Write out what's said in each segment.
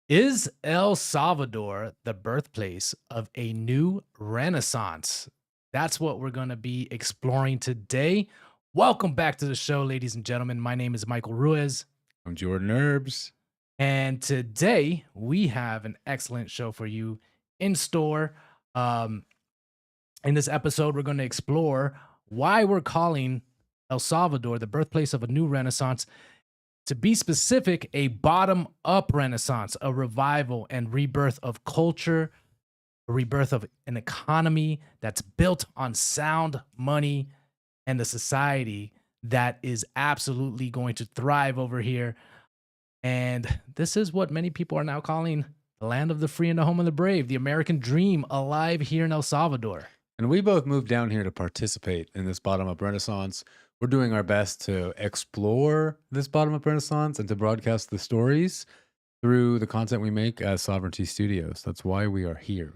Is El Salvador the birthplace of a new renaissance? That's what we're going to be exploring today. Welcome back to the show, ladies and gentlemen. My name is Michael Ruiz, I'm Jordan Herbs. and today we have an excellent show for you in store. Um, in this episode, we're going to explore why we're calling El Salvador the birthplace of a new renaissance. To be specific, a bottom up renaissance, a revival and rebirth of culture, a rebirth of an economy that's built on sound money and the society that is absolutely going to thrive over here. And this is what many people are now calling the land of the free and the home of the brave, the American dream alive here in El Salvador. And we both moved down here to participate in this bottom up renaissance. We're doing our best to explore this bottom up renaissance and to broadcast the stories through the content we make as Sovereignty Studios. That's why we are here.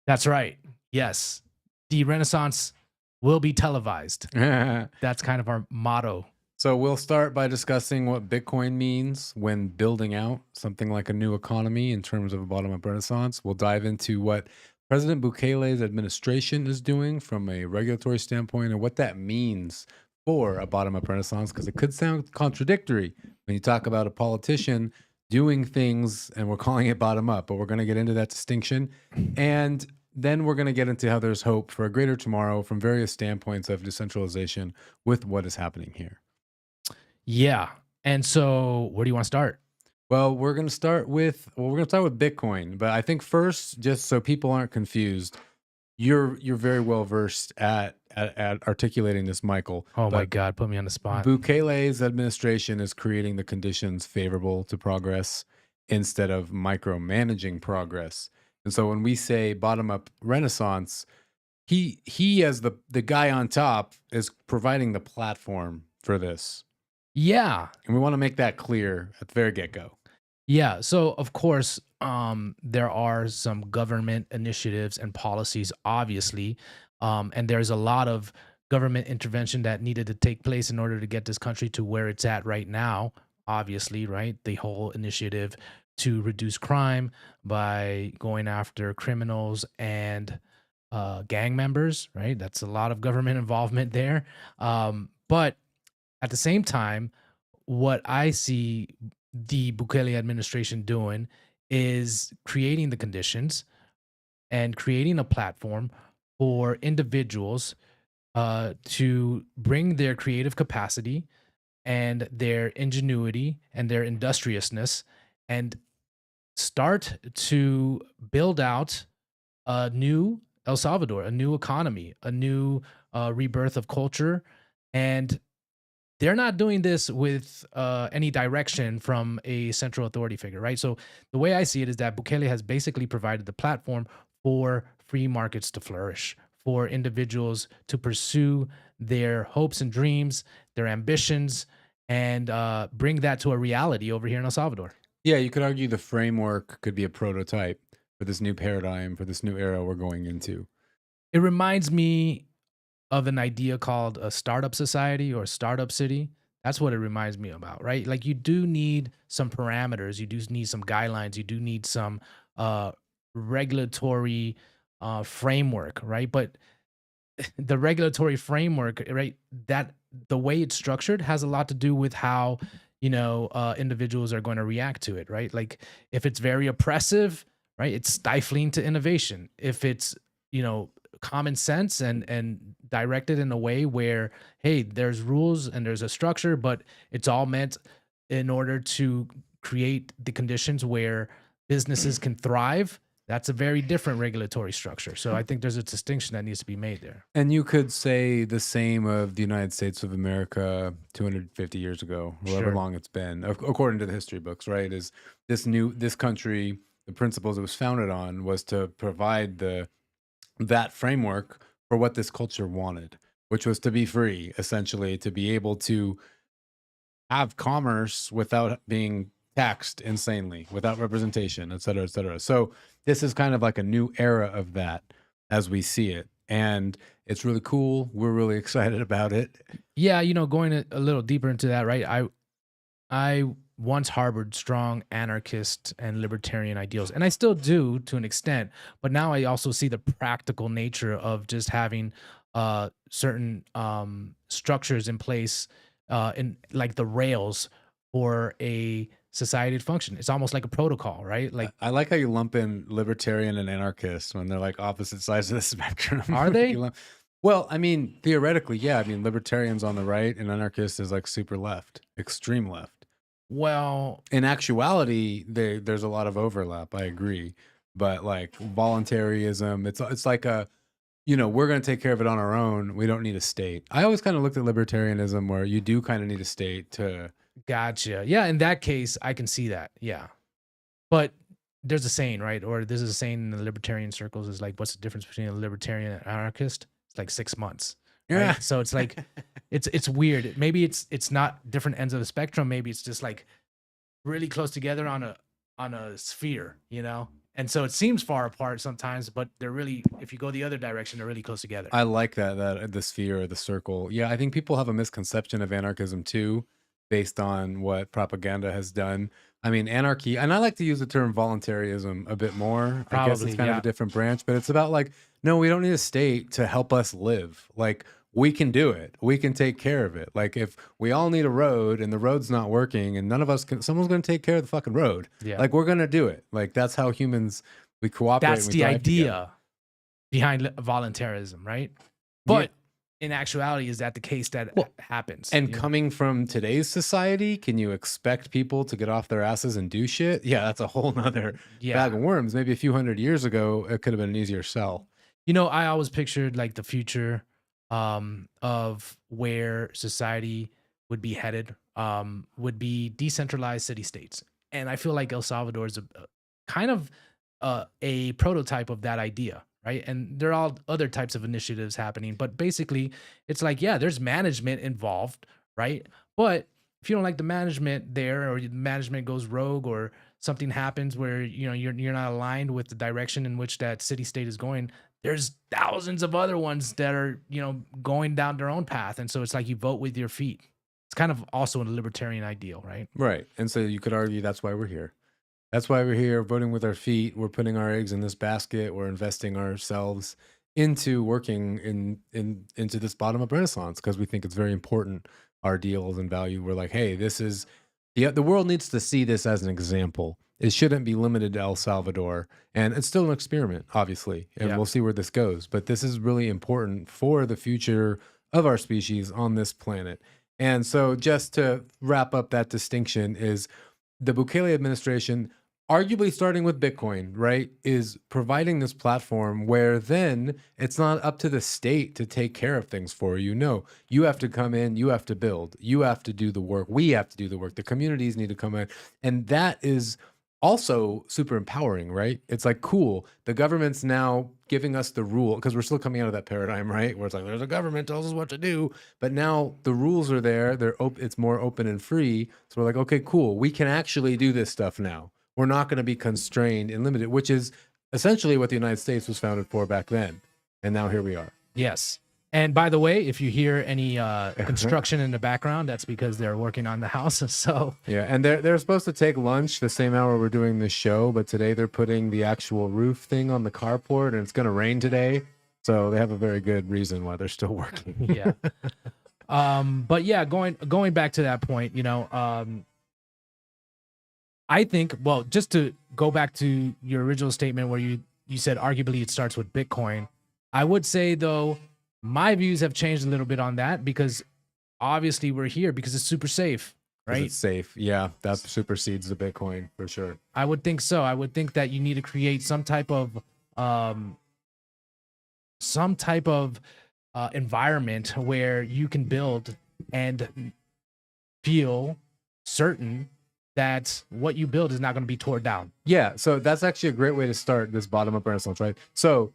That's right. Yes. The Renaissance will be televised. That's kind of our motto. So we'll start by discussing what Bitcoin means when building out something like a new economy in terms of a bottom up renaissance. We'll dive into what President Bukele's administration is doing from a regulatory standpoint and what that means for a bottom up renaissance, because it could sound contradictory when you talk about a politician doing things and we're calling it bottom up, but we're going to get into that distinction. And then we're going to get into how there's hope for a greater tomorrow from various standpoints of decentralization with what is happening here. Yeah. And so where do you want to start? Well, we're going to start with Bitcoin, but I think first, just so people aren't confused, you're very well versed at articulating this, Michael. Oh my But God, put me on the spot. Bukele's administration is creating the conditions favorable to progress instead of micromanaging progress. And so when we say bottom up renaissance, he as the guy on top is providing the platform for this. Yeah. And we want to make that clear at the very get-go. Yeah. So of course, there are some government initiatives and policies, obviously. And there's a lot of government intervention that needed to take place in order to get this country to where it's at right now, obviously, right? The whole initiative to reduce crime by going after criminals and gang members, right? That's a lot of government involvement there. But at the same time, what I see the Bukele administration doing is creating the conditions and creating a platform for individuals to bring their creative capacity and their ingenuity and their industriousness and start to build out a new El Salvador, a new economy, a new rebirth of culture. And they're not doing this with any direction from a central authority figure, right? So the way I see it is that Bukele has basically provided the platform for free markets to flourish, for individuals to pursue their hopes and dreams, their ambitions, and bring that to a reality over here in El Salvador. Yeah, you could argue the framework could be a prototype for this new paradigm, for this new era we're going into. It reminds me of an idea called a startup society or startup city. That's what it reminds me about, right? Like you do need some parameters, you do need some guidelines, you do need some regulatory framework, right? But the regulatory framework, right? That the way it's structured has a lot to do with how individuals are going to react to it, right? Like if it's very oppressive, right? It's stifling to innovation. If it's common sense and directed in a way where, hey, there's rules and there's a structure, but it's all meant in order to create the conditions where businesses can thrive. That's a very different regulatory structure. So I think there's a distinction that needs to be made there. And you could say the same of the United States of America 250 years ago, however Sure. long it's been, according to the history books, right? Is this country, the principles it was founded on was to provide that framework for what this culture wanted, which was to be free, essentially, to be able to have commerce without being taxed insanely, without representation, et cetera, et cetera. So this is kind of like a new era of that as we see it. And It's really cool. We're really excited about it. Yeah, going a little deeper into that, right? I once harbored strong anarchist and libertarian ideals, and I still do to an extent. But now I also see the practical nature of just having certain structures in place, in like the rails for a society to function. It's almost like a protocol, right? I Like, I like how you lump in libertarian and anarchist when they're like opposite sides of the spectrum. are they? Well, I mean, theoretically, yeah. I mean, libertarians on the right and anarchist is like super left, extreme left. Well, In actuality, there's a lot of overlap. I agree, but like voluntarism, it's like a we're going to take care of it on our own. We don't need a state. I always kind of looked at libertarianism where you do kind of need a state to. gotcha. Yeah, in that case, I can see that. Yeah. But there's a saying, right? Or this is a saying in the libertarian circles is like, what's the difference between a libertarian and anarchist? It's like 6 months, Yeah. right? So it's like, it's weird. Maybe it's not different ends of the spectrum. Maybe it's just like really close together on a sphere, And so it seems far apart sometimes, but they're really, if you go the other direction, they're really close together. I like that the sphere or the circle. Yeah, I think people have a misconception of anarchism too, based on what propaganda has done. I mean, anarchy, and I like to use the term voluntarism a bit more. I guess it's Probably, kind of a yeah, different branch, but it's about like, no, we don't need a state to help us live. Like, we can do it. We can take care of it. Like, if we all need a road and the road's not working and none of us can, someone's going to take care of the fucking road. yeah. Like, we're going to do it. Like, that's how humans, we cooperate and That's we the thrive together. idea behind voluntarism, right? Yeah. But in actuality, is that the case that Well, happens? and coming from today's society, can you expect people to get off their asses and do shit? Yeah, that's a whole nother bag Yeah. of worms. Maybe a few hundred years ago, it could have been an easier sell. I always pictured like the future of where society would be headed, would be decentralized city states. And I feel like El Salvador is a kind of a prototype of that idea, right? And there are all other types of initiatives happening, but basically it's like, yeah, there's management involved, right? But if you don't like the management there, or the management goes rogue, or something happens where you're not aligned with the direction in which that city state is going, there's thousands of other ones that are going down their own path, and so it's like you vote with your feet. It's kind of also a libertarian ideal, right? Right. And so you could argue that's why we're here. That's why we're here voting with our feet. We're putting our eggs in this basket. We're investing ourselves into working into this bottom up renaissance because we think it's very important. Our deals and value. We're like, hey, this is the world needs to see this as an example. It shouldn't be limited to El Salvador. And it's still an experiment, obviously. And Yeah. we'll see where this goes. But this is really important for the future of our species on this planet. And so just to wrap up that distinction is the Bukele administration, arguably starting with Bitcoin, right, is providing this platform where then it's not up to the state to take care of things for you. No, you have to come in, you have to build, you have to do the work, we have to do the work, the communities need to come in. And that is also super empowering, right? It's like, cool, the government's now giving us the rule because we're still coming out of that paradigm, right? Where it's like, there's a government tells us what to do, but now the rules are there. It's more open and free. So we're like, okay, cool, we can actually do this stuff now. We're not going to be constrained and limited, which is essentially what the United States was founded for back then. And now here we are. Yes. And by the way, if you hear any construction in the background, that's because they're working on the house. So Yeah, and they're supposed to take lunch the same hour we're doing this show, but today they're putting the actual roof thing on the carport, and it's going to rain today. So they have a very good reason why they're still working. yeah. But yeah, going back to that point, I think, well, just to go back to your original statement where you said arguably it starts with Bitcoin. I would say though, my views have changed a little bit on that because obviously we're here because it's super safe, 'Cause right? it's safe. Yeah, that supersedes the Bitcoin for sure. I would think so. I would think that you need to create um some type of environment where you can build and feel certain that what you build is not going to be torn down. Yeah, so that's actually a great way to start this bottom up renaissance, right? So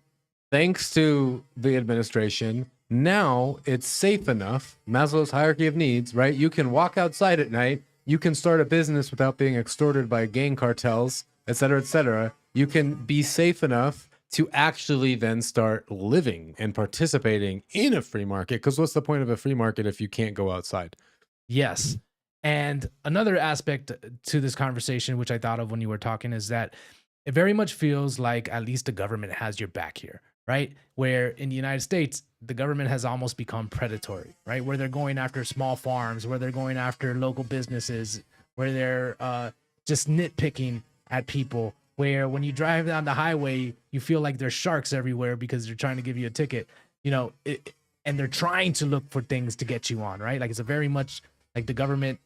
thanks to the administration, now it's safe enough. Maslow's hierarchy of needs, right? You can walk outside at night. You can start a business without being extorted by gang cartels, et cetera, et cetera. You can be safe enough to actually then start living and participating in a free market. Because what's the point of a free market if you can't go outside? Yes. And another aspect to this conversation, which I thought of when you were talking, is that it very much feels like at least the government has your back here, right? Where in the United States, the government has almost become predatory, right? Where they're going after small farms, where they're going after local businesses, where they're just nitpicking at people. Where when you drive down the highway, you feel like there's sharks everywhere because they're trying to give you a ticket, you know, and they're trying to look for things to get you on, right? Like it's a very much like the government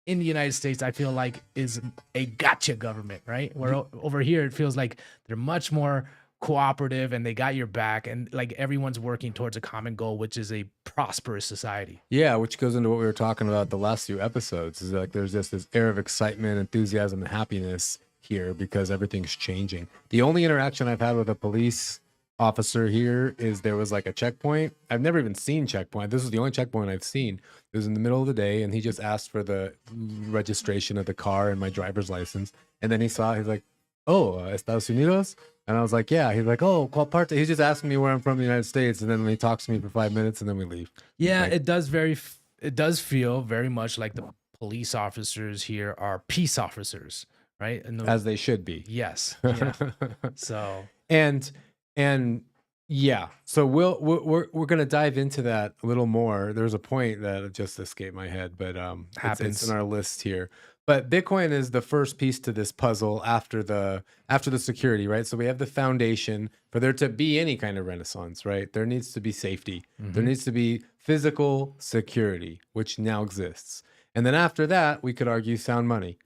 in the United States, I feel like is a gotcha government, right? Where over here it feels like they're much more cooperative and they got your back and like everyone's working towards a common goal, which is a prosperous society. Yeah, which goes into what we were talking about the last few episodes. Is like there's just this air of excitement, enthusiasm, and happiness here because everything's changing. The only interaction I've had with a police officer here is there was like a checkpoint. I've never even seen checkpoint. This was the only checkpoint I've seen. It was in the middle of the day, and he just asked for the registration of the car and my driver's license. And then he's like, "Oh, Estados Unidos?" And I was like, "Yeah." He's like, "Oh, qual parte?" He's just asking me where I'm from, the United States, and then he talks to me for 5 minutes, and then we leave. Yeah, Like, it does feel very much like the police officers here are peace officers, right? And as they should be. yes, yeah. So and and yeah, so we're gonna dive into that a little more. There's a point that just escaped my head, but it's in happens. our list here. But Bitcoin is the first piece to this puzzle after the security, right? So we have the foundation for there to be any kind of renaissance, right? There needs to be safety. There Hmm. needs to be physical security, which now exists. And then after that, we could argue sound money,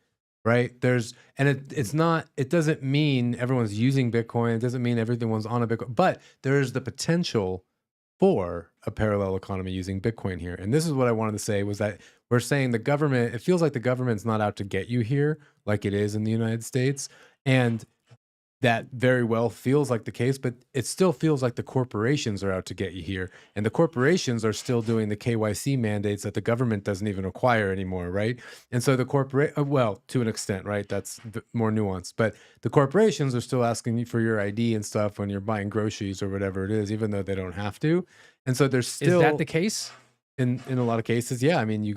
right? It doesn't mean everyone's using Bitcoin. It doesn't mean everyone's on a Bitcoin, but there's the potential for a parallel economy using Bitcoin here. And this is what I wanted to say was that we're saying the government, it feels like the government's not out to get you here like it is in the United States. And that very well feels like the case, but it still feels like the corporations are out to get you here. And the corporations are still doing the KYC mandates that the government doesn't even require anymore, right? And so well, to an extent, right? That's more nuanced, but the corporations are still asking you for your ID and stuff when you're buying groceries or whatever it is, even though they don't have to. And so there's Is that still, the case? in a lot of cases, yeah. I mean, you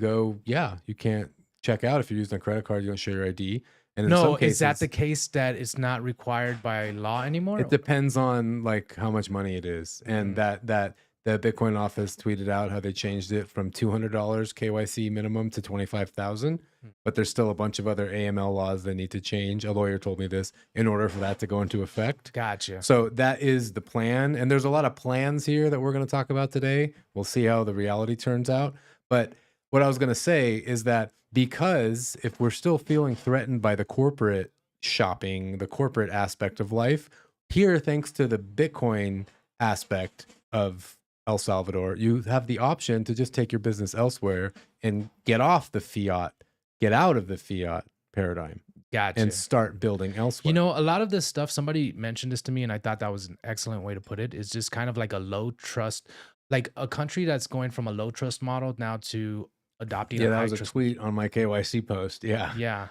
can't check out if you're using a credit card, you don't show your ID. And in some No, is that the cases, case that it's not required by law it anymore? depends on like how much money it is, and Mm, that the Bitcoin office tweeted out how they changed it from $200 KYC minimum to 25,000. mm. But there's still a bunch of other AML laws they need to change. A lawyer told me this in order for that to go into effect. Gotcha. So that is the plan, and there's a lot of plans here that we're going to talk about today. We'll see how the reality turns out. But what I was going to say is that because if we're still feeling threatened by the corporate shopping, the corporate aspect of life, here, thanks to the Bitcoin aspect of El Salvador, you have the option to just take your business elsewhere and get off the fiat, get out of the fiat paradigm and Gotcha. start building You elsewhere. know, a lot of this stuff, somebody mentioned this to me, and I thought that was an excellent way to put it. Is just kind of like a low trust, like a country that's going from a low trust model now to adopting Yeah, a that high was a trust. tweet on my KYC post. Yeah. Yeah.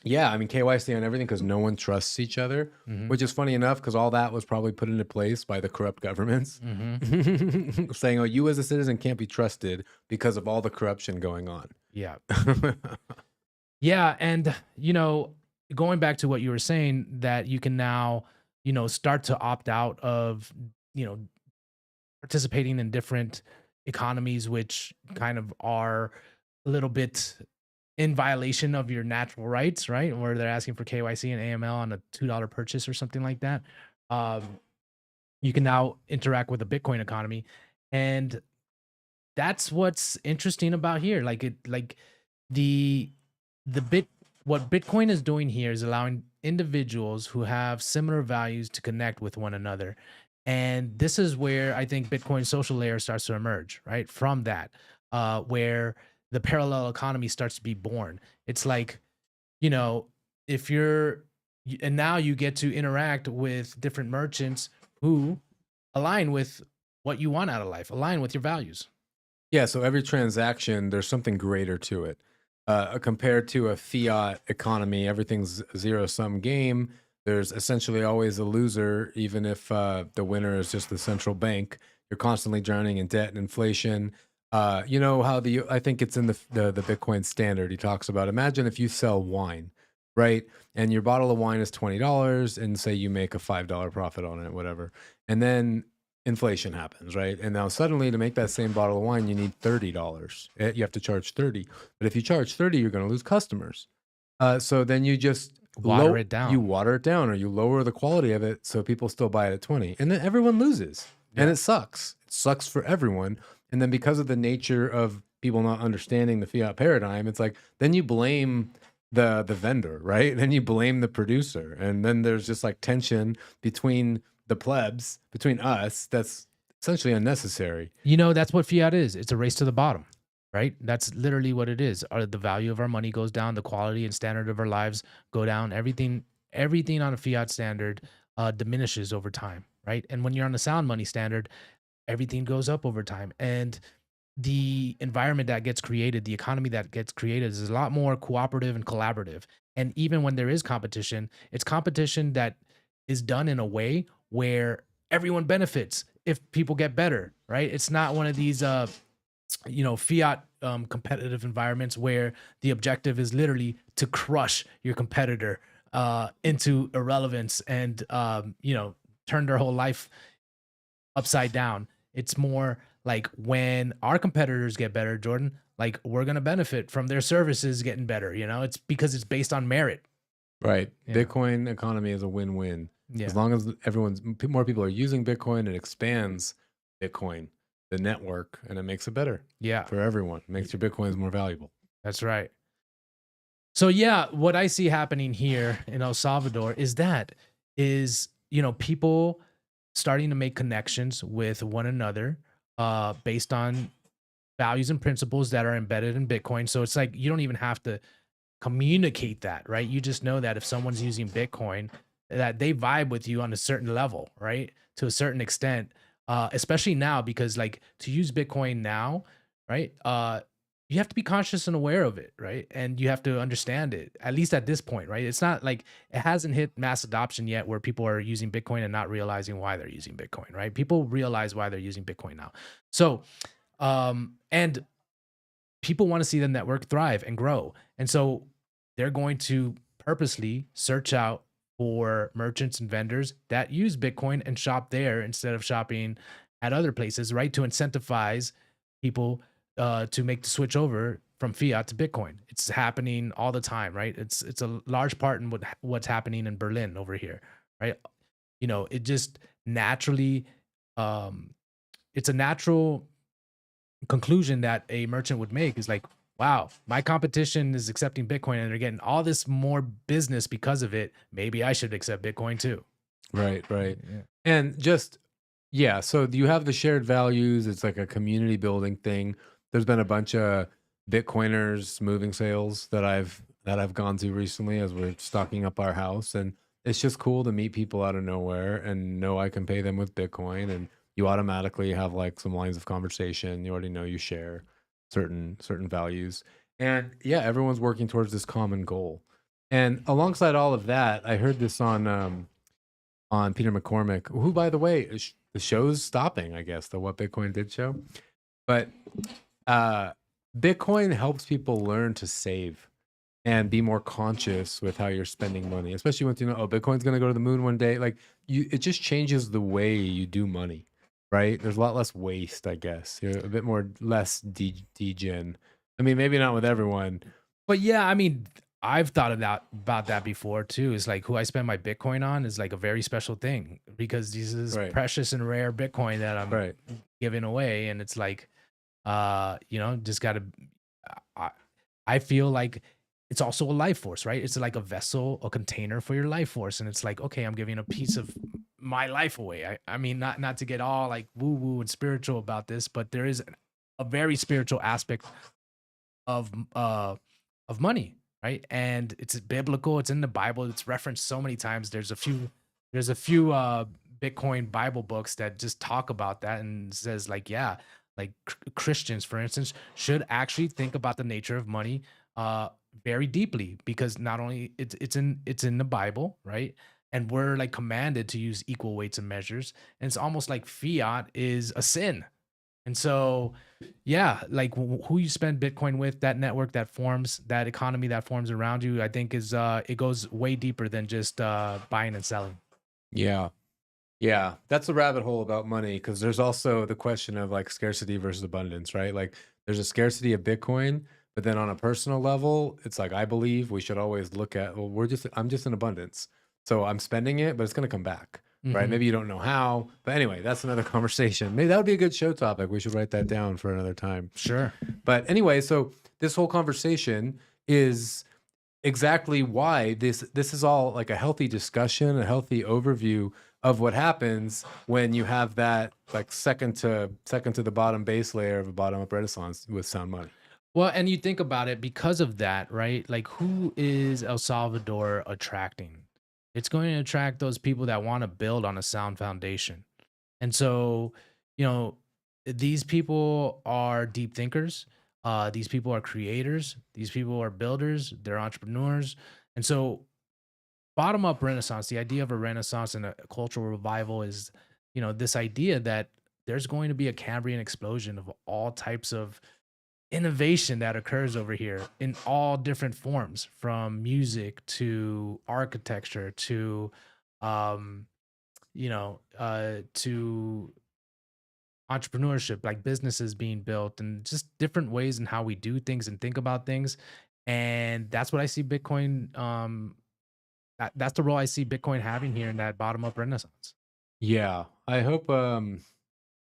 Yeah, I mean KYC on everything because no one trusts each other, Hmm. which is funny enough because all that was probably put into place by the corrupt governments, Hmm. saying, "Oh, you as a citizen can't be trusted because of all the corruption going on." Yeah. Yeah. And, you know, going back to what you were saying, that you can now, you know, start to opt out of, you know, participating in different economies, which kind of are a little bit in violation of your natural rights, right? Where they're asking for KYC and AML on a $2 purchase or something like that. Um, you can now interact with the Bitcoin economy. And that's what's interesting about here. Like the the bit what Bitcoin is doing here is allowing individuals who have similar values to connect with one another. And this is where I think Bitcoin social layer starts to emerge, right? From that, where the parallel economy starts to be born. It's like, you know, if you're and now you get to interact with different merchants who align with what you want out of life, align with your values. Yeah, so every transaction, there's something greater to it. Compared to a fiat economy, everything's a zero sum game. There's essentially always a loser, even if the winner is just the central bank. You're constantly drowning in debt and inflation. You know how I think it's in the Bitcoin standard. He talks about, imagine if you sell wine, right? And your bottle of wine is $20, and say you make a $5 profit on it, whatever. And then inflation happens, right? And now suddenly to make that same bottle of wine, you need $30. You have to charge 30. But if you charge 30, you're going to lose customers. So then you just Water it down. water it down, or you lower the quality of it so people still buy it at 20. And then everyone loses. And Yeah. it sucks. It sucks for everyone. And then because of the nature of people not understanding the fiat paradigm, it's like then you blame the vendor, right? Then you blame the producer. And then there's just like tension between the plebs, between us, that's essentially unnecessary. That's what fiat is. It's a race to the bottom, right? That's literally what it is. The value of our money goes down, the quality and standard of our lives go down. Everything on a fiat standard diminishes over time, right? And when you're on a sound money standard, everything goes up over time. And the environment that gets created, the economy that gets created is a lot more cooperative and collaborative. And even when there is competition, it's competition that is done in a way where everyone benefits if people get better, right? It's not one of these fiat competitive environments where the objective is literally to crush your competitor into irrelevance and turn their whole life upside down. It's more like when our competitors get better, Jordan, like we're gonna benefit from their services getting better. It's because it's based on merit. Right. Yeah. Bitcoin economy is a win-win. As Yeah. long as more people are using Bitcoin, it expands Bitcoin, the network, and it makes it better Yeah. for everyone. It makes your Bitcoins more valuable. That's right. So yeah, what I see happening here in El Salvador is people starting to make connections with one another based on values and principles that are embedded in Bitcoin. So it's like you don't even have to communicate that, right? You just know that if someone's using Bitcoin, that they vibe with you on a certain level, right? To a certain extent, especially now because like to use Bitcoin now, right? You have to be conscious and aware of it, right? And you have to understand it, at least at this point, right? It's not like it hasn't hit mass adoption yet where people are using Bitcoin and not realizing why they're using Bitcoin, right? People realize why they're using Bitcoin now. So, and people want to see the network thrive and grow. And so they're going to purposely search out for merchants and vendors that use Bitcoin and shop there instead of shopping at other places, right? To incentivize people to make the switch over from fiat to Bitcoin. It's happening all the time, right? It's a large part in what's happening in Berlin over here, right? It just naturally um it's a natural conclusion that a merchant would make is like, wow, my competition is accepting Bitcoin and they're getting all this more business because of it. Maybe I should accept Bitcoin too. Right, right. Yeah. And just yeah, so you have the shared values. It's like a community building thing. There's been a bunch of Bitcoiners moving sales that I've gone to recently as we're stocking up our house, and it's just cool to meet people out of nowhere and know I can pay them with Bitcoin, and you automatically have like some lines of conversation. You already know you share certain values, and yeah, everyone's working towards this common goal. And alongside all of that, I heard this on Peter McCormick, who, by the way, the show's stopping, I guess, the What Bitcoin Did show. But uh, Bitcoin helps people learn to save and be more conscious with how you're spending money, especially once you know, oh, Bitcoin's going to go to the moon one day. Like it just changes the way you do money, right? There's a lot less waste, I guess. You're a bit more less degen. I mean, maybe not with everyone. But yeah, I mean, I've thought about that before too. It's like who I spend my Bitcoin on is like a very special thing because this is Right, precious and rare Bitcoin that I'm right, giving away. And it's like, just gotta I, I feel like it's also a life force, right? It's like a vessel, a container for your life force. And it's like, okay, I'm giving a piece of my life away. I mean, not to get all like woo woo and spiritual about this, but there is a very spiritual aspect of money, right? And it's biblical. It's in the Bible. It's referenced so many times. There's a few Bitcoin Bible books that just talk about that and says like, yeah, like Christians, for instance, should actually think about the nature of money very deeply because not only it's in the Bible, right? and we're like commanded to use equal weights and measures. And it's almost like fiat is a sin. And so, yeah, like who you spend Bitcoin with, that network that forms, that economy that forms around you, I think is it goes way deeper than just buying and selling. Yeah. Yeah, that's a rabbit hole about money because there's also the question of like scarcity versus abundance, right? Like there's a scarcity of Bitcoin, but then on a personal level, it's like I believe we should always look at, well, I'm just in abundance. So I'm spending it, but it's going to come back, right? Hmm. Maybe you don't know how, but anyway, that's another conversation. Maybe that would be a good show topic. We should write that down for another time. Sure. But anyway, so this whole conversation is exactly why this is all like a healthy discussion, a healthy overview of what happens when you have that like second to the bottom base layer of a bottom up renaissance with sound money. Well, and you think about it because of that, right? Like, who is El Salvador attracting? It's going to attract those people that want to build on a sound foundation. And so, you know, these people are deep thinkers. These people are creators. These people are builders. They're entrepreneurs. And so, bottom up renaissance, the idea of a renaissance and a cultural revival is, this idea that there's going to be a Cambrian explosion of all types of innovation that occurs over here in all different forms, from music to architecture to um to entrepreneurship, like businesses being built and just different ways in how we do things and think about things. And that's what I see Bitcoin that's the role I see Bitcoin having here in that bottom up renaissance. Yeah, I hope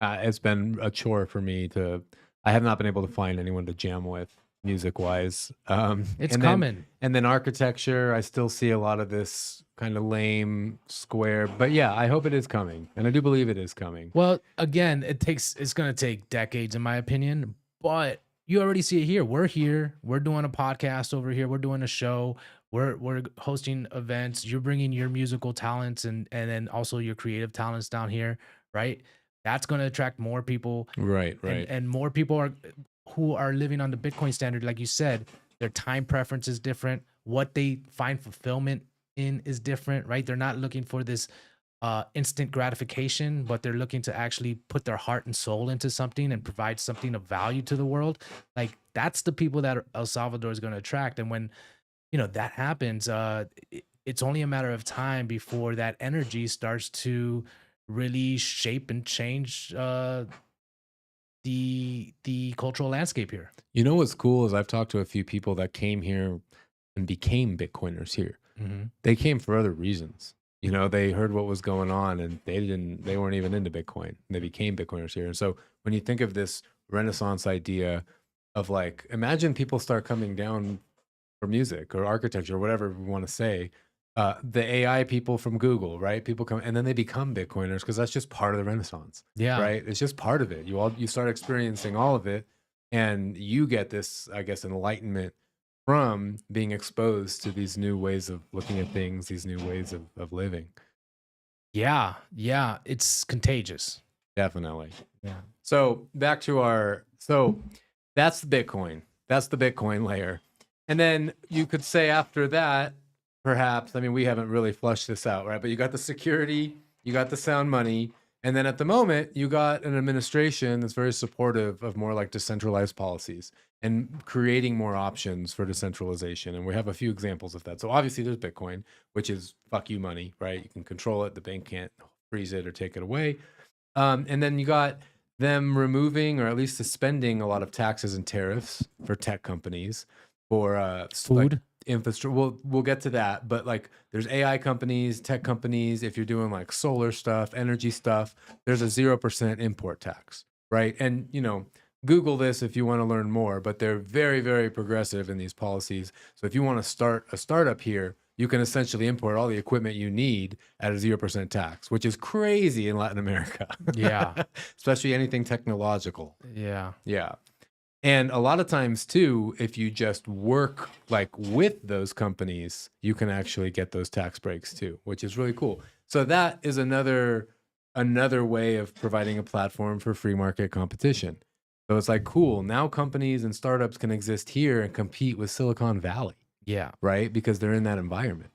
it's been a chore for me to I have not been able to find anyone to jam with music-wise. It's And then coming. architecture, I still see a lot of this kind of lame square, but yeah, I hope it is coming, and I do believe it is coming. Well, again, it's gonna take decades in my opinion, but you already see it here. We're here. We're doing a podcast over here. We're doing a show. We're hosting events. You're bringing your musical talents and then also your creative talents down here, right? That's going to attract more people, Right, and right. more people are who are living on the Bitcoin standard. Like you said, their time preference is different. What they find fulfillment in is different, right? They're not looking for this instant gratification, but they're looking to actually put their heart and soul into something and provide something of value to the world. Like that's the people that El Salvador is going to attract. And when that happens, it's only a matter of time before that energy starts to really shape and change the cultural landscape here. You know what's cool is I've talked to a few people that came here and became Bitcoiners here. Hmm. They came for other reasons. You know, they heard what was going on and they weren't even into Bitcoin. They became Bitcoiners here. And so when you think of this Renaissance idea of like, imagine people start coming down for music or architecture or whatever we want to say. The AI people from Google, right? People come and then they become Bitcoiners because that's just part of the Renaissance, Yeah. right? It's just part of it. You start experiencing all of it, and you get this, I guess, enlightenment from being exposed to these new ways of looking at things, these new ways of living. Yeah. Yeah. It's contagious. Definitely. Yeah. So back to so that's the Bitcoin. That's the Bitcoin layer. And then you could say after that, perhaps, I mean, we haven't really flushed this out, right? But you got the security, you got the sound money, and then at the moment, you got an administration that's very supportive of more like decentralized policies and creating more options for decentralization. And we have a few examples of that. So obviously there's Bitcoin, which is fuck you money, right? You can control it. The bank can't freeze it or take it away. And then you got them removing or at least suspending a lot of taxes and tariffs for tech companies for like Food. infrastructure. We'll get to that, but like there's AI companies, tech companies. If you're doing like solar stuff, energy stuff, there's a 0% import tax, right? And Google this if you want to learn more, but they're very, very progressive in these policies. So if you want to start a startup here, you can essentially import all the equipment you need at a 0% tax, which is crazy in Latin America, Yeah. especially anything technological. Yeah. Yeah. And a lot of times too, if you just work like with those companies, you can actually get those tax breaks too, which is really cool. So that is another way of providing a platform for free market competition. So it's like cool. Now companies and startups can exist here and compete with Silicon Valley, Yeah. right? Because they're in that environment.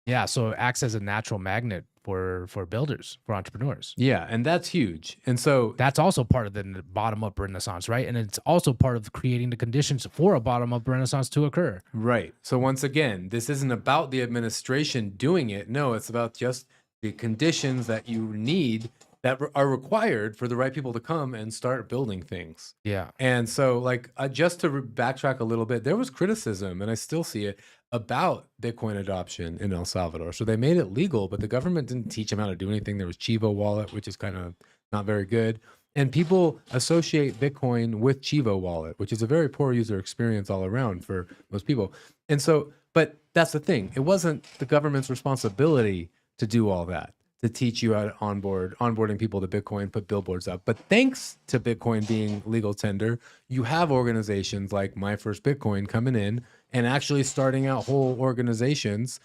Yeah, so it acts as a natural magnet for builders, for entrepreneurs. Yeah, and that's huge. And so That's also part of the bottom up renaissance, right? And it's also part of creating the conditions for a bottom up renaissance to occur. right. So once again, this isn't about the administration doing it. No, it's about just the conditions that you need that are required for the right people to come and start building things. Yeah. And so, like, just to backtrack a little bit, there was criticism, and I still see it about Bitcoin adoption in El Salvador. So they made it legal, but the government didn't teach them how to do anything. There was Chivo Wallet, which is kind of not very good. And people associate Bitcoin with Chivo Wallet, which is a very poor user experience all around for most people. And so, but that's the thing. It wasn't the government's responsibility to do all that, to teach you how to onboarding people to Bitcoin, put billboards up. But thanks to Bitcoin being legal tender, you have organizations like My First Bitcoin coming in and actually starting out whole organizations,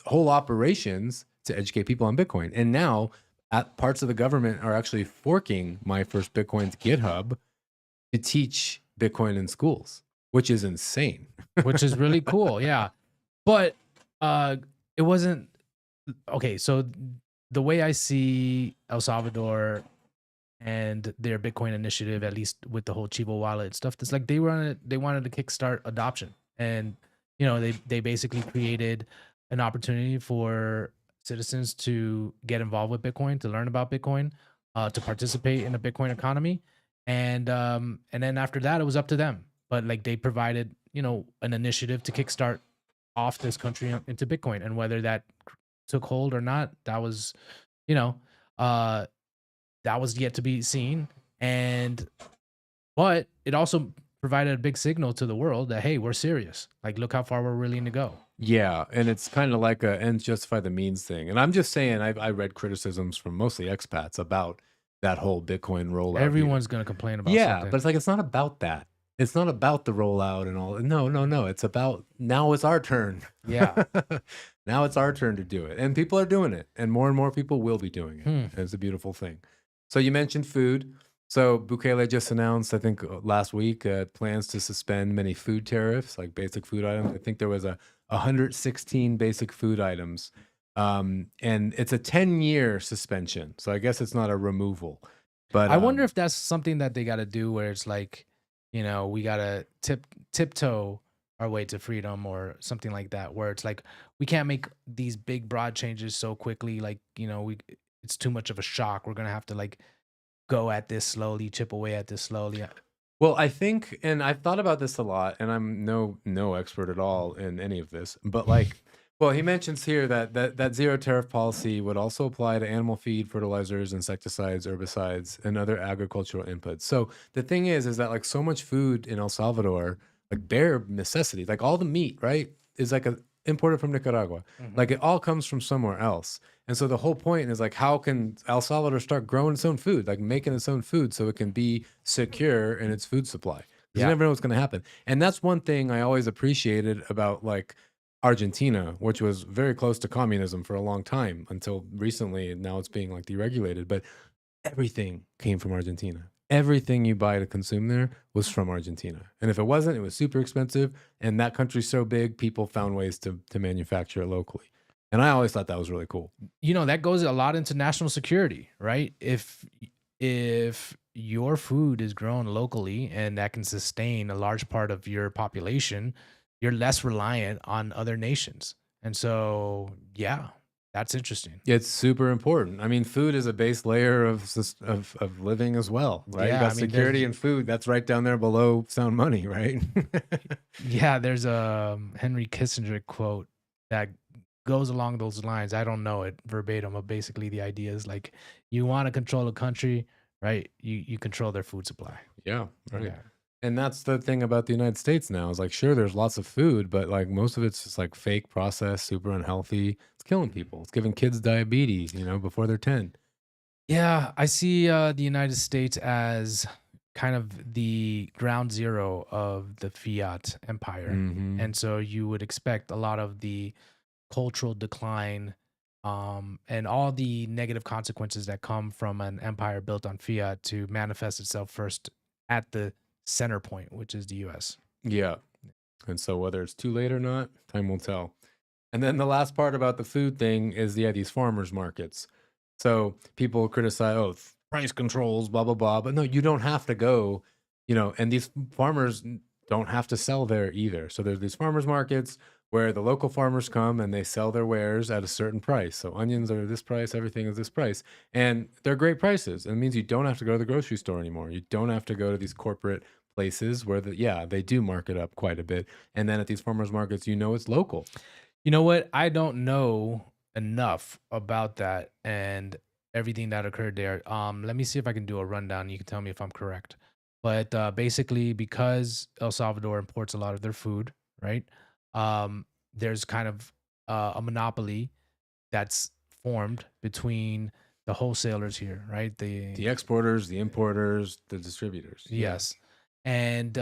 whole operations to educate people on Bitcoin. And now parts of the government are actually forking My First Bitcoin's GitHub to teach Bitcoin in schools, which is insane. Which is really cool. Yeah. But uh it wasn't okay. So the way I see El Salvador and their Bitcoin initiative, at least with the whole Chivo wallet stuff, it's like they wanted to kickstart adoption. And they basically created an opportunity for citizens to get involved with Bitcoin, to learn about Bitcoin, to participate in the Bitcoin economy. And then after that it was up to them. But like they provided, an initiative to kickstart off this country into Bitcoin. And whether that took hold or not, you know, uh that was yet to be seen. And but it also provided a big signal to the world that hey, we're serious. Like look how far we're willing to go. Yeah, and it's kind of like a ends justify the means thing. And I'm just saying, I read criticisms from mostly expats about that whole Bitcoin rollout here. Everyone's gonna complain about Yeah, but something. it's like it's not about that. It's not about the rollout and all. No, no, no. It's about now it's our turn. Yeah. Now it's our turn to do it. And people are doing it. And more people will be doing it. Hmm. It's a beautiful thing. So you mentioned food. So Bukele just announced, I think last week, plans to suspend many food tariffs, like basic food items. I think there was a 116 basic food items. And it's a 10-year suspension. So I guess it's not a removal. But I wonder if that's something that they got to do where it's like, we got to tiptoe our way to freedom or something like that, where it's like we can't make these big broad changes so quickly. Like, it's too much of a shock. We're going to have to like go at this slowly, chip away at this slowly. well, I think, and I've thought about this a lot, and I'm no expert at all in any of this, but like, well, he mentions here that zero tariff policy would also apply to animal feed, fertilizers, insecticides, herbicides, and other agricultural inputs. So the thing is that like so much food in El Salvador, like bare necessities, like all the meat, right, is like imported from Nicaragua. Mhm. Like it all comes from somewhere else. And so the whole point is like, how can El Salvador start growing its own food, like making its own food so it can be secure in its food supply? Because you Yeah. never know what's going to happen. And that's one thing I always appreciated about like Argentina, which was very close to communism for a long time until recently. And now it's being like deregulated. But everything came from Argentina. Everything you buy to consume there was from Argentina. And if it wasn't, it was super expensive. And that country's so big, people found ways to manufacture it locally. And I always thought that was really cool. That goes a lot into national security, right? If your food is grown locally and that can sustain a large part of your population, you're less reliant on other nations. And so, yeah, that's interesting. It's super important. I mean, food is a base layer of of living as well, right? You Yeah, got I mean, security and food. That's right down there below sound money, right? there's a Henry Kissinger quote that goes along those lines. I don't know it verbatim, but basically the idea is like you want to control a country, right? You control their food supply. Yeah, right. Yeah. And that's the thing about the United States now is like, sure, there's lots of food, but like most of it's just like fake processed, super unhealthy. It's killing people. It's giving kids diabetes, before they're 10. Yeah, I see the United States as kind of the ground zero of the fiat empire. Hmm. And so you would expect a lot of the cultural decline and all the negative consequences that come from an empire built on fiat to manifest itself first at the center point, which is the US. Yeah. And so whether it's too late or not, time will tell. And then the last part about the food thing is, yeah, these farmers markets. So people criticize, oh, price controls, blah, blah, blah. But no, you don't have to go, and these farmers don't have to sell there either. So there's these farmers markets where the local farmers come and they sell their wares at a certain price. So onions are this price, everything is this price. And they're great prices. And it means you don't have to go to the grocery store anymore. You don't have to go to these corporate places where yeah, they do mark it up quite a bit. And then at these farmers markets, it's local. You know what? I don't know enough about that and everything that occurred there. Let me see if I can do a rundown. You can tell me if I'm correct. But basically, because El Salvador imports a lot of their food, right? There's kind of a monopoly that's formed between the wholesalers here, right? The exporters, the importers, the distributors. Yeah. Yes. And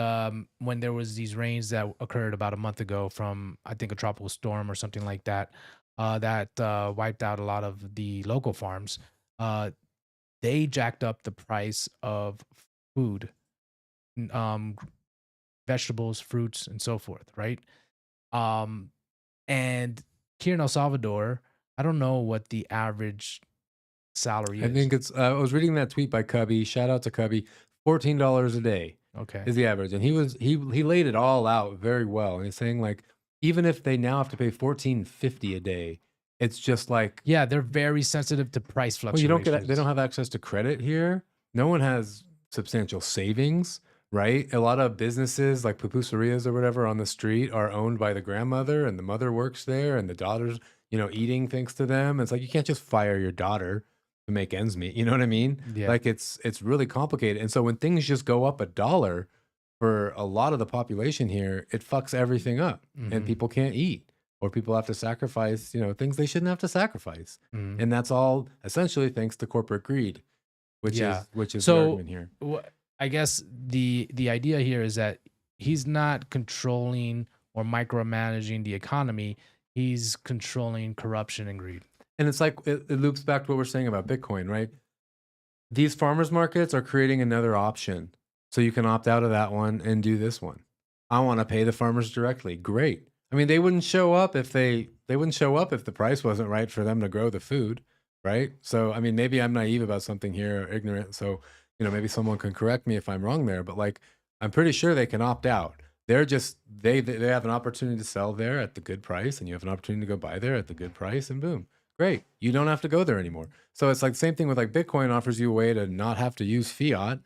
when there was these rains that occurred about a month ago from, I think, a tropical storm or something like that, that wiped out a lot of the local farms, uh, they jacked up the price of food, n- um, gr- vegetables, fruits, and so forth, right? Um, and here in El Salvador, I don't know what the average salary I is. think I was reading that tweet by Cubby. Shout out to Cubby. $14 a day Okay. is the average. And he laid it all out very well. And he's saying, like, even if they now have to pay 14.50 a day, it's just like, Yeah, they're very sensitive to price well, they don't fluctuations. have access to credit here. No one has substantial savings, right? A lot of businesses like pupuserias or whatever on the street are owned by the grandmother, and the mother works there, and the daughter's, eating thanks to them. It's like you can't just fire your daughter to make ends meet. You know what I mean? Yeah. Like it's really complicated. And so when things just go up a dollar for a lot of the population here, it fucks everything up, and Mhm. people can't eat, or people have to sacrifice, things they shouldn't have to sacrifice. Mhm. And that's all essentially thanks to corporate greed, which Yeah. is which is the So, argument here. I guess the idea here is that he's not controlling or micromanaging the economy. He's controlling corruption and greed. And it's like it loops back to what we're saying about Bitcoin, right? These farmers markets are creating another option. So you can opt out of that one and do this one. I want to pay the farmers directly. Great. I mean, they wouldn't show up if they wouldn't show up if the price wasn't right for them to grow the food, right? So I mean, maybe I'm naive about something here or ignorant. So, maybe someone can correct me if I'm wrong there, but like I'm pretty sure they can opt out. They're just they have an opportunity to sell there at the good price, and you have an opportunity to go buy there at the good price, and boom. Great. You don't have to go there anymore. So it's like the same thing with like Bitcoin offers you a way to not have to use fiat.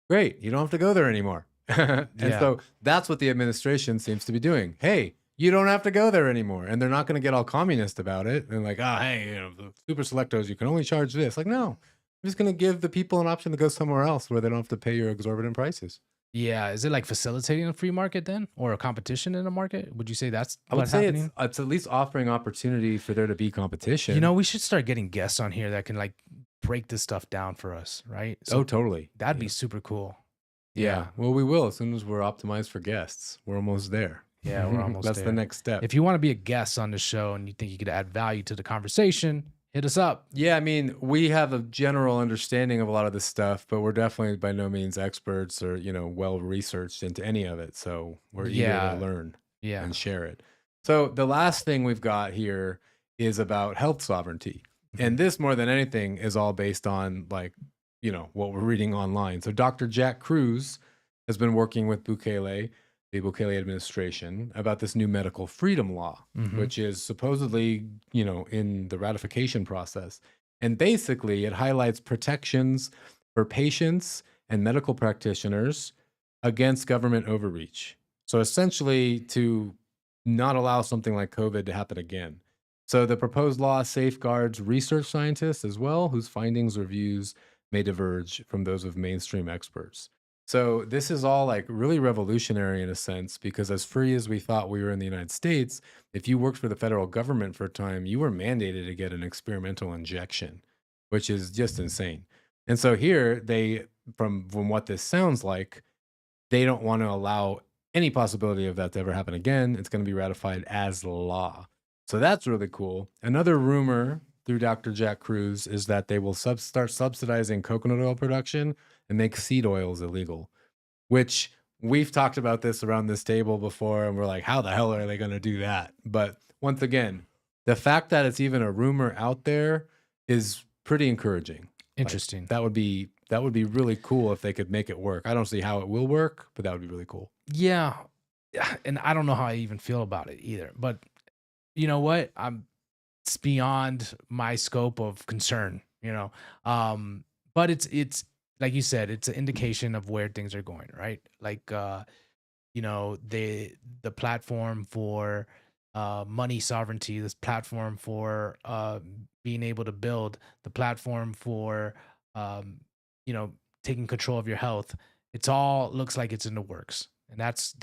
Great. You don't have to go there anymore. And Yeah. so that's what the administration seems to be doing. Hey, you don't have to go there anymore. And they're not going to get all communist about it. And like, oh, hey, the super selectos, you can only charge this. Like, no, I'm just going to give the people an option to go somewhere else where they don't have to pay your exorbitant prices. Yeah. Is it like facilitating a free market then, or a competition in a market? Would you say that's I would what's say it's happening? it's at least offering opportunity for there to be You competition. know, we should start getting guests on here that can like break this stuff down for us, right? Oh, So totally. that'd be Yeah. super cool. Yeah. Yeah. Well, we will as soon as we're optimized for guests. We're almost there. Yeah, we're almost That's the there. next step. If you want to be a guest on the show and you think you could add value to the conversation, hit us up. Yeah, I mean, we have a general understanding of a lot of this stuff, but we're definitely by no means experts or, well researched into any of it. So we're eager to Yeah. learn Yeah. and share it. So the last thing we've got here is about health sovereignty. Mhm. And this, more than anything, is all based on like, what we're reading online. So Dr. Jack Cruz has been working with Bukele, the Bukele administration, about this new medical freedom law, Mhm. which is supposedly, in the ratification process. And basically, it highlights protections for patients and medical practitioners against government overreach. So essentially, to not allow something like COVID to happen again. So the proposed law safeguards research scientists as well, whose findings or views may diverge from those of mainstream experts. So this is all like really revolutionary in a sense, because as free as we thought we were in the United States, if you worked for the federal government for a time, you were mandated to get an experimental injection, which is just insane. And so here from what this sounds like, they don't want to allow any possibility of that to ever happen again. It's going to be ratified as law. So that's really cool. Another rumor through Dr. Jack Cruz is that they will start subsidizing coconut oil production and make seed oils illegal, which we've talked about this around this table before. And we're like, how the hell are they going to do that? But once again, the fact that it's even a rumor out there is pretty encouraging. Like, Interesting. that would be really cool if they could make it work. I don't see how it will work, but that would be really cool. Yeah. Yeah, and I don't know how I even feel about it either. But you know what? It's beyond my scope of concern, you know. But it's like you said, it's an indication of where things are going, right? Like you know, the platform for money sovereignty, this platform for being able to build, the platform for um, you know, taking control of your health. It's all looks like it's in the works, and that's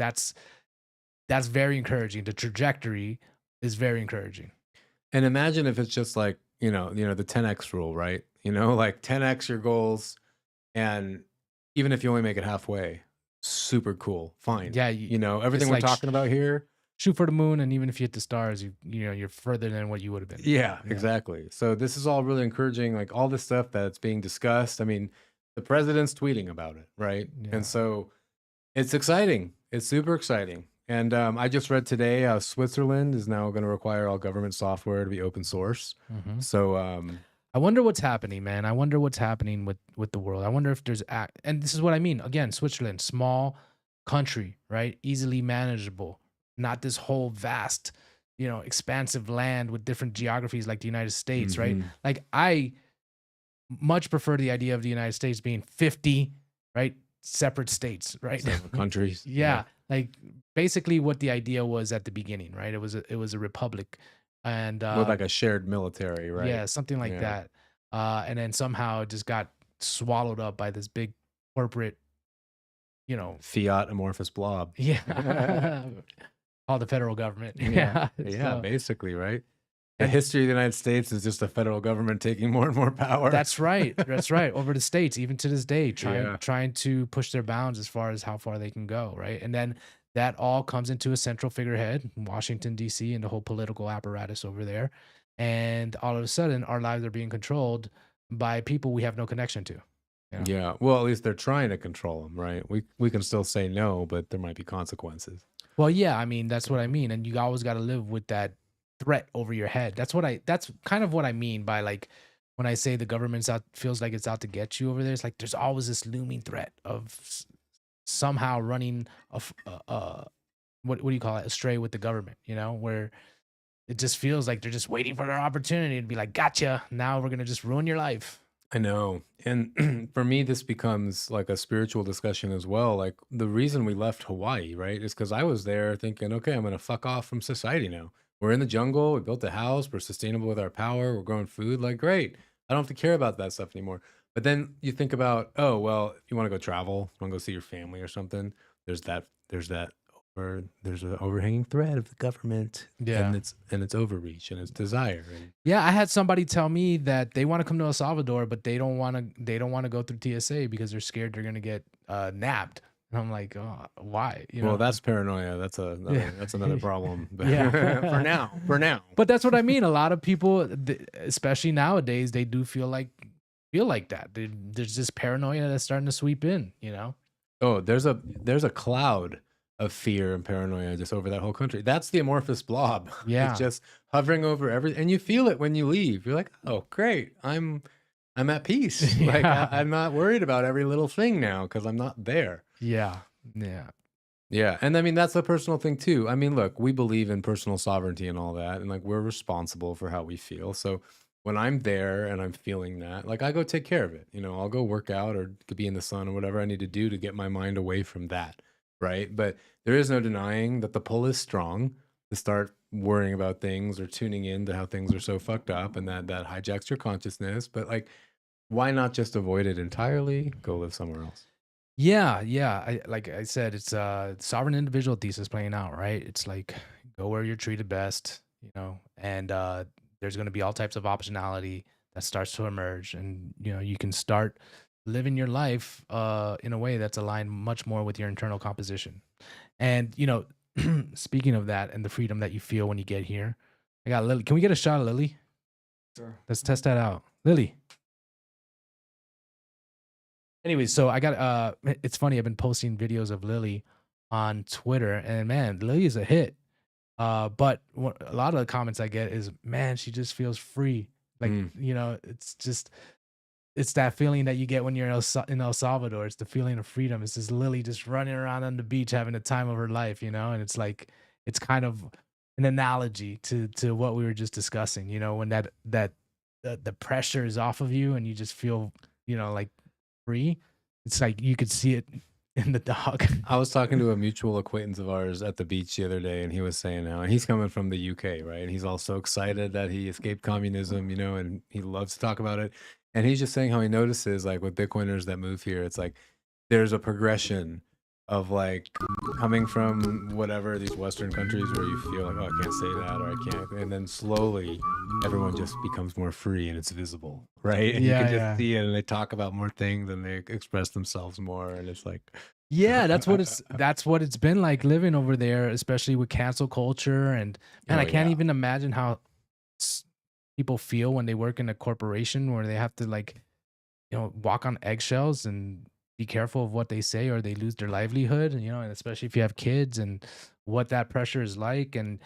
very encouraging. The trajectory is very encouraging. And imagine if it's just like, the 10x rule, right? Like 10x your goals, and even if you only make it halfway, super cool. Fine. Yeah, Everything it's we're like talking about here. shoot for the moon, and even if you hit the stars, you're further than what you would have been. Yeah, Yeah. exactly. So this is all really encouraging, like all this stuff that's being discussed. I mean, the president's tweeting about it, right? And Yeah. so it's exciting. It's super exciting. And I just read today, Switzerland is now going to require all government software to be open source. Mhm. So I wonder what's happening, man. I wonder what's happening with the world. I wonder if there's and this is what I mean. Again, Switzerland, small country, right? Easily manageable. Not this whole vast, expansive land with different geographies like the United States, right? mhm, Like I much prefer the idea of the United States being 50, right? Separate states, right? several countries, yeah, Yeah, like basically what the idea was at the beginning, right? It was a republic, and with like a shared military, right? yeah, something like Yeah, that. And then somehow it just got swallowed up by this big corporate, you know, fiat amorphous blob. yeah, all the federal government. Yeah, Yeah, yeah, so basically, right? The and history of the United States is just the federal government taking more and more power. that's right, that's right. Over the states, even to this day, trying Yeah. trying to push their bounds as far as how far they can go, right? And then that all comes into a central figurehead, Washington D.C., and the whole political apparatus over there. And all of a sudden, our lives are being controlled by people we have no connection to. You know? Yeah. Well, at least they're trying to control them, right? We can still say no, but there might be consequences. Well, yeah, I mean, that's what I mean, and you always gotta live with that threat over your head. That's kind of what I mean by, like, when I say the government's out feels like it's out to get you over there, it's like there's always this looming threat of somehow running what do you call it? Astray with the government, where it just feels like they're just waiting for their opportunity to be like, "Gotcha, now we're gonna just ruin your life." I know. And for me, this becomes like a spiritual discussion as well. Like the reason we left Hawaii, right, is because I was there thinking, okay, I'm going to fuck off from society now. We're in the jungle. We built a house. We're sustainable with our power. We're growing food. Like, great. I don't have to care about that stuff anymore. But then you think about, oh, well, if you want to go travel, you want to go see your family or something, there's an overhanging threat of the government and Yeah. its overreach and its desire. And Yeah, I had somebody tell me that they wanna come to El Salvador, but they don't wanna go through TSA because they're scared they're gonna get, nabbed. And I'm like, "Oh, why?" well, that's paranoia. Yeah. That's another problem. But Yeah. for now. But that's what I mean. A lot of people, especially nowadays, they do feel like that. There's this paranoia that's starting to sweep in, you know? Oh, there's a cloud of fear and paranoia just over that whole country. That's the amorphous blob. It's Yeah. just hovering over everything, and you feel it when you leave. You're like, oh, great. I'm at peace. Like Yeah. I'm not worried about every little thing now because I'm not there. Yeah. Yeah. Yeah, and I mean that's a personal thing too. I mean, look, we believe in personal sovereignty and all that, and like we're responsible for how we feel. So when I'm there and I'm feeling that, like I go take care of it. I'll go work out or could be in the sun or whatever I need to do to get my mind away from that, right? But there is no denying that the pull is strong to start worrying about things or tuning in to how things are so fucked up, and that hijacks your consciousness. But like, why not just avoid it entirely? Go live somewhere else. Yeah, yeah. Like I said, it's sovereign individual thesis playing out, right? It's like go where you're treated best, and there's going to be all types of optionality that starts to emerge, and you can start living your life in a way that's aligned much more with your internal composition. And speaking of that and the freedom that you feel when you get here, I got Lily. Can we get a shot of Lily? Sure. Let's test that out, Lily. Anyways, so I got it's funny, I've been posting videos of Lily on Twitter, and man, Lily is a hit. But a lot of the comments I get is, man, she just feels free. Like, Mm. it's just, it's that feeling that you get when you're in El Salvador. It's the feeling of freedom. It's this Lily just running around on the beach having the time of her life, and it's like, it's kind of an analogy to what we were just discussing, when the pressure is off of you and you just feel, like free. It's like you could see it in the dog. I was talking to a mutual acquaintance of ours at the beach the other day, and he was saying how, and he's coming from the UK, right? And he's also excited that he escaped communism, and he loves to talk about it. And he's just saying how he notices, like, with Bitcoiners that move here, it's like there's a progression of like coming from whatever these Western countries where you feel like, oh, I can't say that or I can't. And then slowly everyone just becomes more free and it's visible, right? And you can Yeah, just yeah. see it and they talk about more things and they express themselves more. And it's like, Yeah, that's what it's been like living over there, especially with cancel culture. And man, oh, I can't yeah. even imagine how s- people feel when they work in a corporation where they have to, like, walk on eggshells and be careful of what they say or they lose their livelihood, and especially if you have kids, and what that pressure is like. And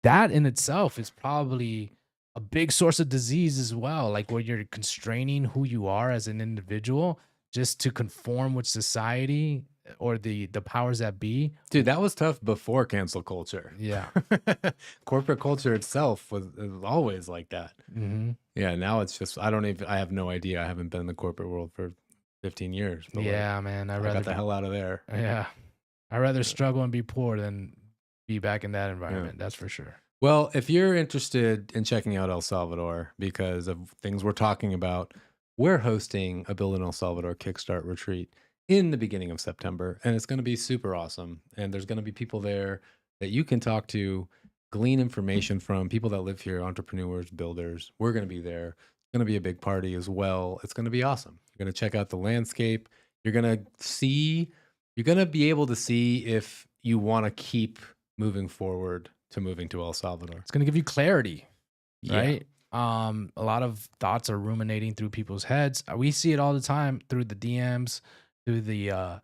that in itself is probably a big source of disease as well, like where you're constraining who you are as an individual just to conform with society, or the powers that be. Dude, that was tough before cancel culture. Yeah. Corporate culture itself was always like that. Hmm. Yeah, now it's just I have no idea. I haven't been in the corporate world for 15 years, but like Yeah, man. I'd I got rather the be hell out of there. Yeah. I'd rather Yeah. struggle and be poor than be back in that Yeah. environment. That's for sure. Well, if you're interested in checking out El Salvador because of things we're talking about, we're hosting a Build in El Salvador Kickstart retreat in the beginning of September, and it's going to be super awesome. And there's going to be people there that you can talk to, glean information from people that live here, entrepreneurs, builders. We're going to be there. It's going to be a big party as well. It's going to be awesome. You're going to check out the landscape. You're going to see, you're going to be able to see if you want to keep moving forward to moving to El Salvador. It's going to give you clarity, Yeah. right? A lot of thoughts are ruminating through people's heads. We see it all the time through the DMs, through the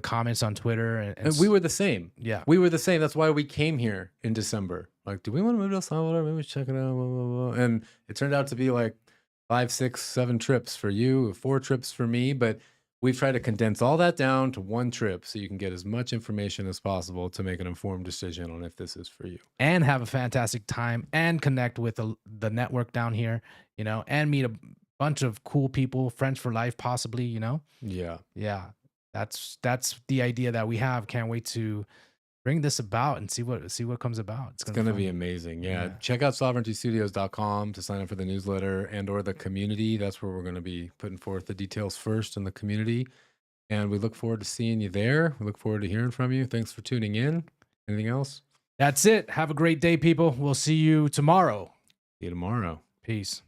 comments on Twitter, and And we were the same. yeah. We were the same. That's why we came here in December. Like, do we want to move to El Salvador? Maybe we should check it out. Blah, blah, blah. And it turned out to be like 5, 6, 7 trips for you, 4 trips for me. But we've tried to condense all that down to one trip so you can get as much information as possible to make an informed decision on if this is for you. And have a fantastic time and connect with the network down here, and meet a bunch of cool people, friends for life, possibly. Yeah. Yeah, that's the idea that we have. Can't wait to bring this about and see what comes about. It's It's gonna be gonna be fun. amazing. Yeah. Yeah. Check out sovereigntystudios.com to sign up for the newsletter and or the community. That's where we're gonna be putting forth the details first in the community. And we look forward to seeing you there. We look forward to hearing from you. Thanks for tuning in. Anything else? That's it. Have a great day, people. We'll see you tomorrow. See you tomorrow. Peace.